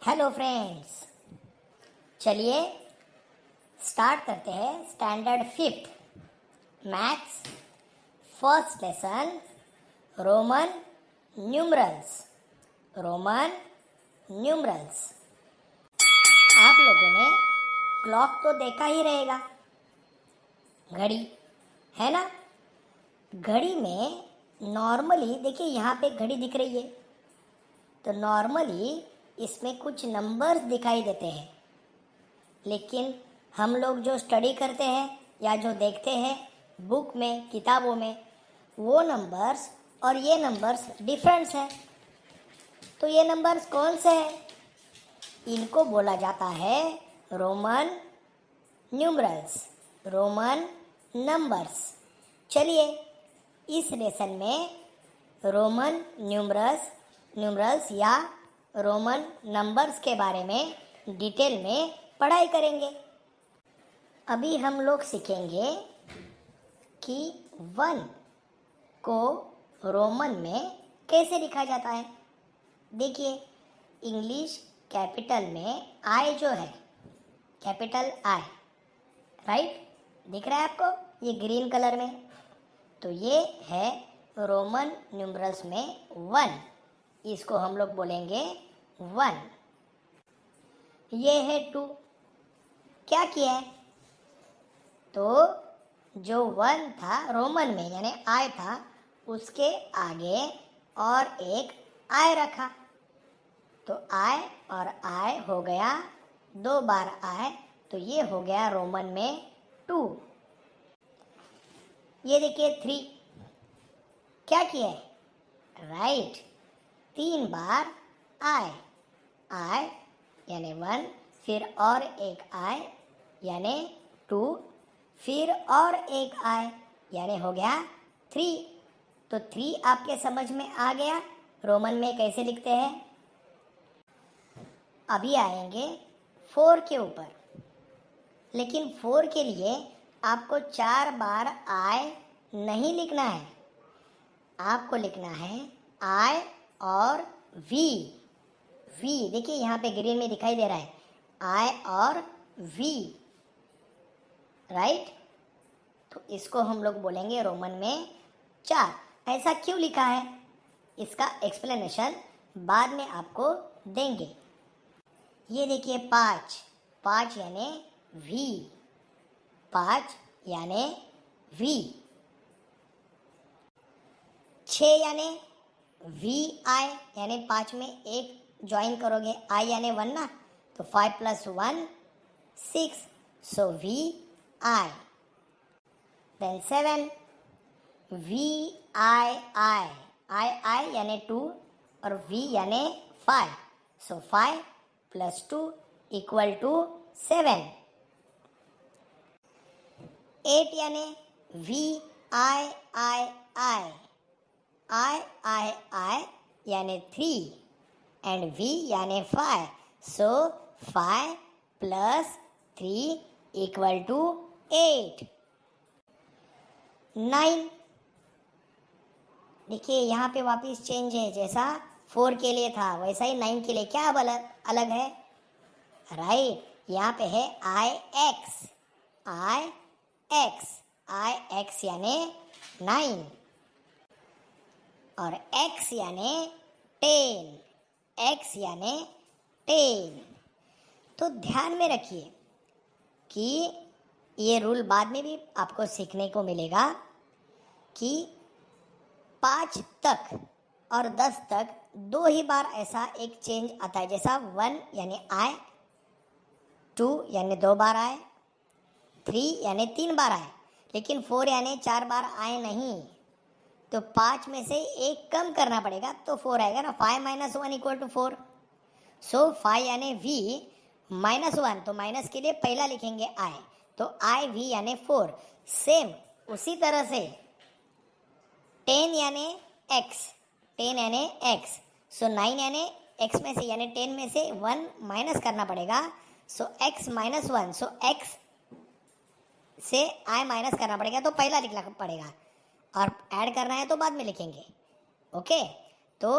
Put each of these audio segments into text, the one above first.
Hello friends, चलिए start करते हैं standard fifth maths first lesson Roman numerals. आप लोगों ने क्लॉक तो देखा ही रहेगा, घड़ी है ना। घड़ी में नॉर्मली देखिए यहाँ पे घड़ी दिख रही है, तो नॉर्मली इसमें कुछ नंबर्स दिखाई देते हैं, लेकिन हम लोग जो स्टडी करते हैं या जो देखते हैं बुक में, किताबों में, वो नंबर्स और ये नंबर्स डिफरेंस हैं। तो ये नंबर्स कौन से हैं? इनको बोला जाता है रोमन न्यूमरल्स, रोमन नंबर्स। चलिए इस लेसन में रोमन न्यूमरल्स या रोमन नंबर्स के बारे में डिटेल में पढ़ाई करेंगे। अभी हम लोग सीखेंगे कि 1 को रोमन में कैसे लिखा जाता है। देखिए इंग्लिश कैपिटल में आई जो है, कैपिटल आई, राइट, दिख रहा है आपको ये ग्रीन कलर में, तो ये है रोमन न्यूमरल्स में 1। इसको हम लोग बोलेंगे 1। ये है 2। क्या किया है? तो जो 1 था रोमन में यानी आई था, उसके आगे और एक आई रखा, तो आई और आई हो गया 2 बार आई, तो ये हो गया रोमन में 2। ये देखिए 3। क्या किया है? राइट, 3 बार आई यानी 1, फिर और एक आई यानी 2, फिर और एक आई यानी हो गया 3। तो 3 आपके समझ में आ गया रोमन में कैसे लिखते हैं। अभी आएंगे 4 के ऊपर, लेकिन 4 के लिए आपको 4 बार आई नहीं लिखना है, आपको लिखना है आई और वी। देखिए यहाँ पे ग्रीन में दिखाई दे रहा है, आई और वी, राइट। तो इसको हम लोग बोलेंगे रोमन में 4। ऐसा क्यों लिखा है, इसका एक्सप्लेनेशन बाद में आपको देंगे। ये देखिए 5 यानी वी, 5 यानी वी। 6 यानी वी आई, यानी 5 में एक ज्वाइन करोगे, आई यानी 1 ना, तो 5 + 1 6, so V I. Then 7 V I यानी 2 और वी यानी 5, सो 5 + 2 = 7। 8 यानी वी आई यानी 3 एंड वी यानी 5, सो 5 + 3 = 8। 9 देखिए यहाँ पे वापस चेंज है, जैसा 4 के लिए था वैसा ही 9 के लिए क्या अलग है? राइट, यहाँ पे है आई एक्स यानी 9 और x यानी 10। तो ध्यान में रखिए कि ये रूल बाद में भी आपको सीखने को मिलेगा कि 5 तक और 10 तक 2 ही बार ऐसा एक चेंज आता है, जैसा 1 यानी आई, 2 यानी 2 बार आए, 3 यानी 3 बार आए, लेकिन 4 यानी 4 बार आए नहीं। तो 5 में से एक कम करना पड़ेगा, तो 4 आएगा ना। 5 - 1 = 4, सो 5 यानी v -1, तो माइनस के लिए पहला लिखेंगे आई, तो आई वी यानी 4। सेम उसी तरह से 10 यानी x, सो 9 यानी x में से यानी 10 में से 1 माइनस करना पड़ेगा, सो x - 1, सो x से i माइनस करना पड़ेगा, तो पहला लिखना पड़ेगा, और ऐड करना है तो बाद में लिखेंगे। ओके, तो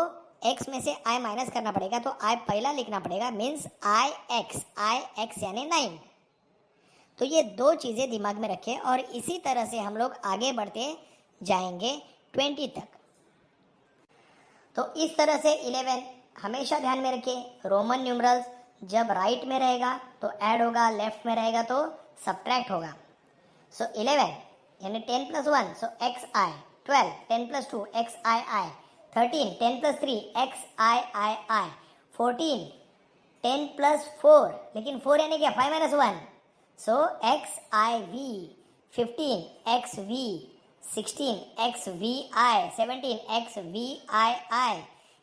x में से i माइनस करना पड़ेगा, तो i पहला लिखना पड़ेगा, मीन्स i x यानी 9। तो ये दो चीज़ें दिमाग में रखें और इसी तरह से हम लोग आगे बढ़ते जाएंगे 20 तक। तो इस तरह से 11 हमेशा ध्यान में रखिए, रोमन न्यूमरल्स जब राइट में रहेगा तो ऐड होगा, लेफ्ट में रहेगा तो सब्ट्रैक्ट होगा। सो 11 यानी 10 plus 1, so X I. 12 10 plus 2, X I I. 13 10 plus 3, X I I I. 14 10 plus 4, लेकिन 4 यानी क्या, 5 minus 1, so X I V. 15 X V. 16 X V I. 17 X V I I.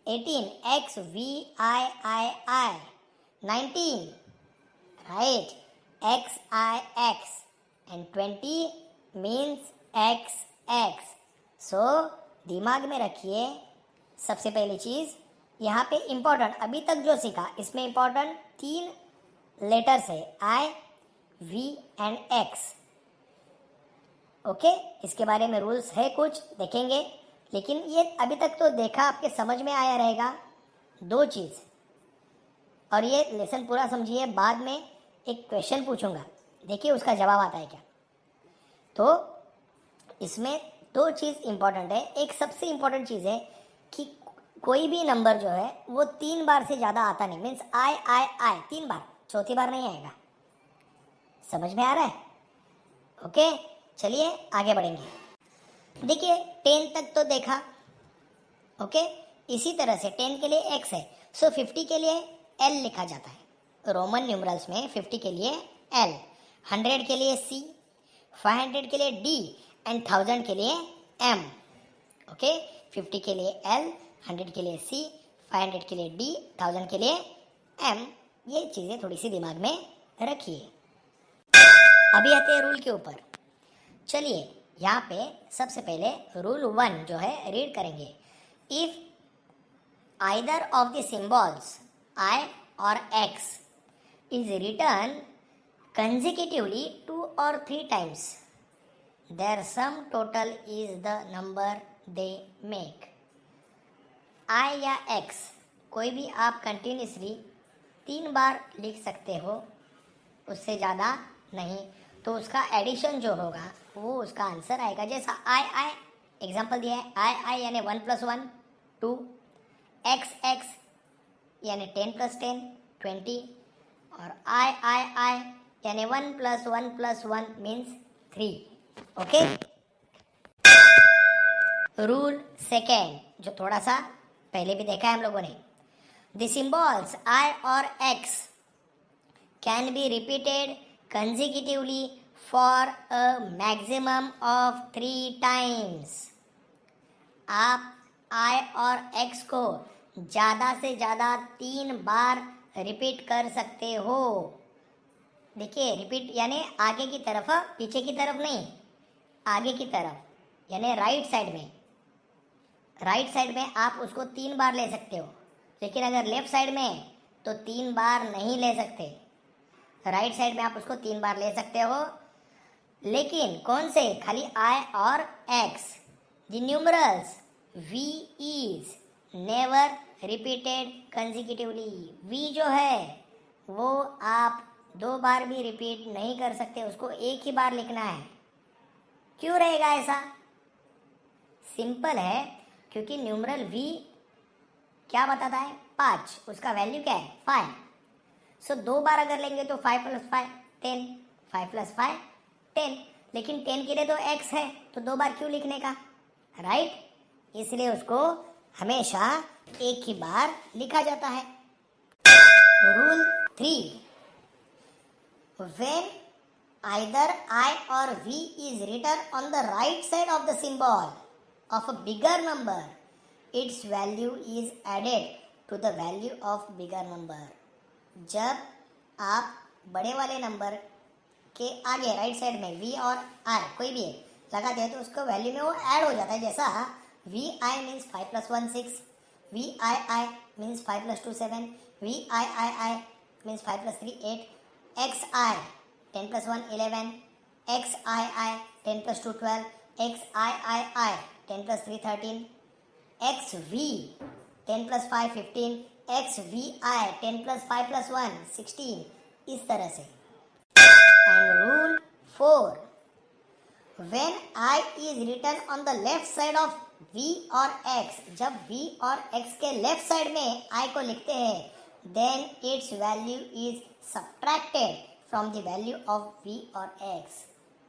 18 X V I I I. 19 right, x I x, and 20 means x x। so दिमाग में रखिए, सबसे पहली चीज यहाँ पे इम्पोर्टेंट, अभी तक जो सीखा इसमें इम्पोर्टेंट 3 लेटर्स है, I V and X। Okay, इसके बारे में रूल्स है कुछ, देखेंगे, लेकिन ये अभी तक तो देखा, आपके समझ में आया रहेगा दो चीज। और ये लेसन पूरा समझिए, बाद में एक क्वेश्चन पूछूंगा, देखिए उसका जवाब आता है क्या। तो इसमें दो चीज़ इंपॉर्टेंट है। एक सबसे इंपॉर्टेंट चीज़ है कि कोई भी नंबर जो है वो 3 बार से ज़्यादा आता नहीं, मीन्स आई 3 बार, चौथी बार नहीं आएगा। समझ में आ रहा है? ओके, चलिए आगे बढ़ेंगे। देखिए 10 तक तो देखा, ओके। इसी तरह से 10 के लिए x है, सो 50 के लिए l लिखा जाता है रोमन न्यूमरल्स में। 50 के लिए L, 100 के लिए C, 500 के लिए D एंड 1000 के लिए M। ओके, 50 के लिए L, 100 के लिए C, 500 के लिए D, 1000 के लिए M। ये चीज़ें थोड़ी सी दिमाग में रखिए। अभी आते हैं रूल के ऊपर। चलिए यहाँ पे सबसे पहले रूल 1 जो है रीड करेंगे। If either of the symbols I और X is written consecutively 2 or 3 times, their sum total is the number they make। I या X कोई भी आप कंटिन्यूसली 3 बार लिख सकते हो, उससे ज़्यादा नहीं, तो उसका एडिशन जो होगा वो उसका आंसर आएगा। जैसा I एग्जाम्पल दिया है, I यानी 1 + 1 2, X यानी 10 + 10 20, और I यानी 1 + 1 + 1 मीन्स 3। ओके, रूल सेकेंड जो थोड़ा सा पहले भी देखा है हम लोगों ने, द सिंबल्स I और X can be repeated consecutively for a maximum of 3 times. आप I और X को ज़्यादा से ज़्यादा 3 बार रिपीट कर सकते हो। देखिए रिपीट यानी आगे की तरफ, पीछे की तरफ नहीं, आगे की तरफ यानी राइट साइड में। राइट साइड में आप उसको 3 बार ले सकते हो, लेकिन अगर लेफ्ट साइड में तो 3 बार नहीं ले सकते। राइट साइड में आप उसको 3 बार ले सकते हो, लेकिन कौन से, खाली I और X। The numerals V is never repeated consecutively। V जो है वो आप 2 बार भी रिपीट नहीं कर सकते, उसको एक ही बार लिखना है। क्यों रहेगा ऐसा? सिंपल है, क्योंकि न्यूमरल V क्या बताता है, 5, उसका वैल्यू क्या है 5। सो 2 बार अगर लेंगे तो 5 + 5 10, 5 + 5 10, लेकिन 10 के लिए तो X है, तो 2 बार क्यों लिखने का, राइट? इसलिए उसको हमेशा एक ही बार लिखा जाता है। Rule 3, when either I or V is written on the right side of the symbol of a bigger number, its value is added to the value of bigger number। जब आप बड़े वाले नंबर के आगे राइट साइड में V और I कोई भी लगाते हैं तो उसको वैल्यू में वो ऐड हो जाता है। जैसा VI means 5 + 1 6, VII means 5 + 2 7, VIII means 5 + 3 8, XI 10 + 1 11, XII 10 + 2 12, XIII 10 + 3 13, XV 10 + 5 15, X V आई 10 + 5 + 1 16, इस तरह से। And rule 4, when I is written on the left side of v और x, जब v और x के लेफ्ट साइड में I को लिखते हैं then its value is subtracted from the value of v और x,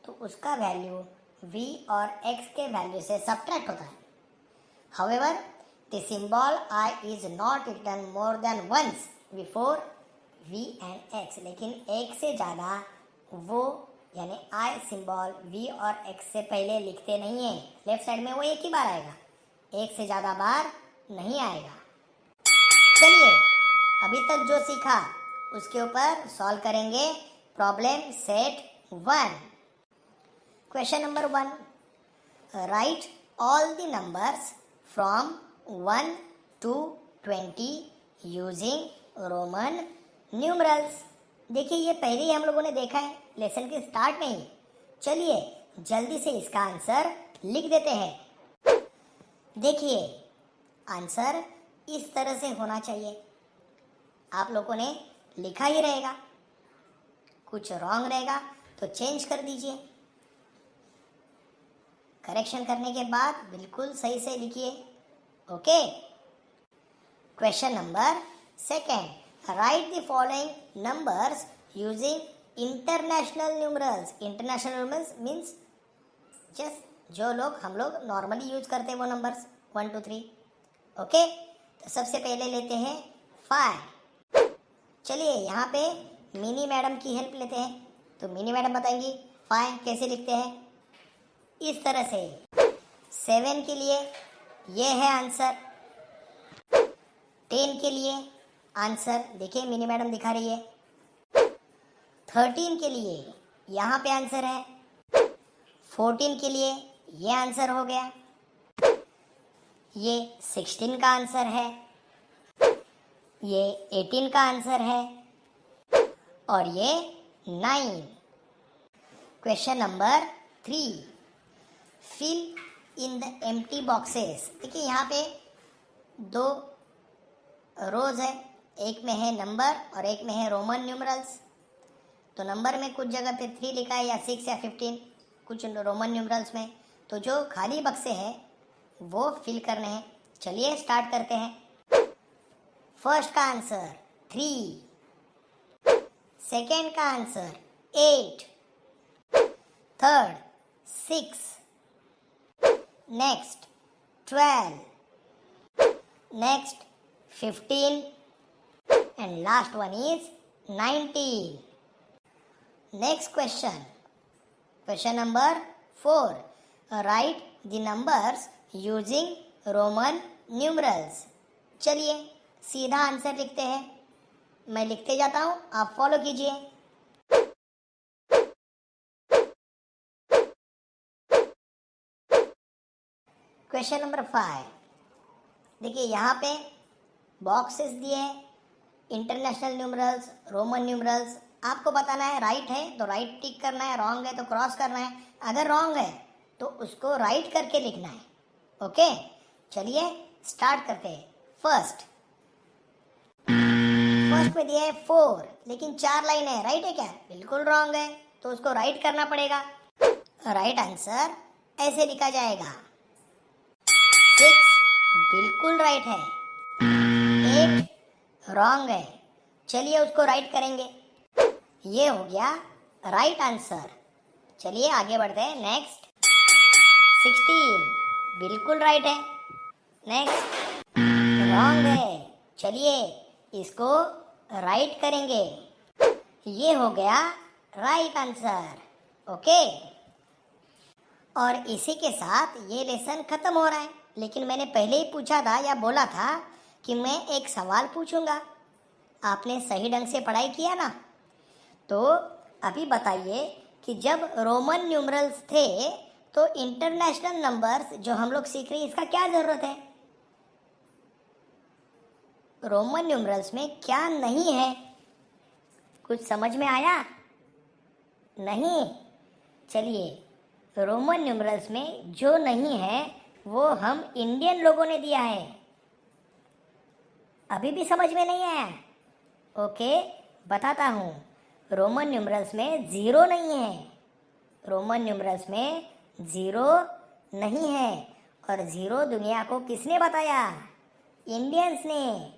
तो उसका वैल्यू v और x के वैल्यू से सब्ट्रैक्ट होता है। However, the symbol I is not written more than once before v and x, लेकिन एक से ज़्यादा वो यानी आई सिंबल v और x से पहले लिखते नहीं है। लेफ्ट साइड में वो एक ही बार आएगा, एक से ज़्यादा बार नहीं आएगा। चलिए अभी तक जो सीखा उसके ऊपर सॉल्व करेंगे problem set 1। Question number 1, right all the numbers from 1 to 20 using Roman numerals. देखिए ये पहले ही हम लोगों ने देखा है लेसन के स्टार्ट में ही। चलिए जल्दी से इसका आंसर लिख देते हैं। देखिए आंसर इस तरह से होना चाहिए, आप लोगों ने लिखा ही रहेगा, कुछ रॉन्ग रहेगा तो चेंज कर दीजिए, करेक्शन करने के बाद बिल्कुल सही से लिखिए। Okay. Question number 2, right the following numbers using international numerals. International numerals means just जो लोग हम लोग नॉर्मली यूज करते हैं वो नंबर्स 1 2 3। ओके, तो सबसे पहले लेते हैं 5। चलिए यहाँ पे मिनी मैडम की हेल्प लेते हैं, तो मिनी मैडम बताएंगी 5 कैसे लिखते हैं। इस तरह से 7 के लिए ये है आंसर, 10 के लिए आंसर देखिए मिनी मैडम दिखा रही है, 13 के लिए यहाँ पे आंसर है, 14 के लिए ये आंसर हो गया, ये 16 का आंसर है, ये 18 का आंसर है और ये 9। Question number 3, fill in the empty boxes. देखिए यहाँ पे 2 रोज है, एक में है नंबर और एक में है रोमन न्यूमरल्स। तो नंबर में कुछ जगह पे 3 लिखा है या 6 या 15, कुछ रोमन न्यूमरल्स में, तो जो खाली बक्से हैं वो फिल करने हैं। चलिए स्टार्ट करते हैं। फर्स्ट का आंसर 3, सेकेंड का answer 8, third 6, next 12, next 15 and last one is 19. Next question. Question number 4. Write the numbers using Roman numerals. चलिए सीधा आंसर लिखते हैं, मैं लिखते जाता हूँ, आप फॉलो कीजिए। क्वेश्चन नंबर 5, देखिए यहाँ पे बॉक्सेस दिए हैं, इंटरनेशनल न्यूमरल्स, रोमन न्यूमरल्स। आपको बताना है राइट है तो राइट टिक करना है, रॉन्ग है तो क्रॉस करना है, अगर रॉन्ग है तो उसको राइट करके लिखना है। ओके, चलिए स्टार्ट करते हैं। फर्स्ट में दिया है 4, लेकिन 4 लाइन है, राइट है क्या? बिल्कुल रॉन्ग है, तो उसको राइट करना पड़ेगा। राइट आंसर ऐसे लिखा जाएगा। 6 बिल्कुल राइट है, 8 रॉन्ग है, चलिए उसको राइट करेंगे। ये हो गया राइट आंसर। चलिए आगे बढ़ते हैं। नेक्स्ट 16 बिल्कुल राइट है, नेक्स्ट रॉन्ग है, चलिए इसको राइट करेंगे। ये हो गया राइट आंसर। ओके, और इसी के साथ ये लेसन खत्म हो रहा है, लेकिन मैंने पहले ही पूछा था या बोला था कि मैं एक सवाल पूछूंगा। आपने सही ढंग से पढ़ाई किया ना? तो अभी बताइए कि जब रोमन न्यूमरल्स थे तो इंटरनेशनल नंबर्स जो हम लोग सीख रहे हैं इसका क्या ज़रूरत है? रोमन न्यूमरल्स में क्या नहीं है? कुछ समझ में आया? नहीं? चलिए रोमन न्यूमरल्स में जो नहीं है वो हम इंडियन लोगों ने दिया है। अभी भी समझ में नहीं आया? ओके, बताता हूँ। रोमन न्यूमरल्स में ज़ीरो नहीं है। रोमन न्यूमरल्स में ज़ीरो नहीं है। और ज़ीरो दुनिया को किसने बताया? इंडियंस ने।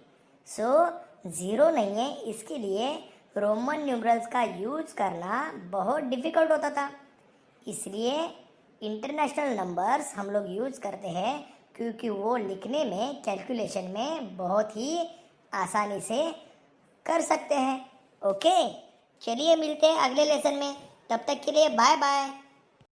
सो ज़ीरो नहीं है, इसके लिए रोमन न्यूमरल्स का यूज़ करना बहुत डिफ़िकल्ट होता था। इसलिए इंटरनेशनल नंबर्स हम लोग यूज़ करते हैं, क्योंकि वो लिखने में, कैलकुलेशन में बहुत ही आसानी से कर सकते हैं। ओके, चलिए मिलते हैं अगले लेसन में। तब तक के लिए बाय बाय।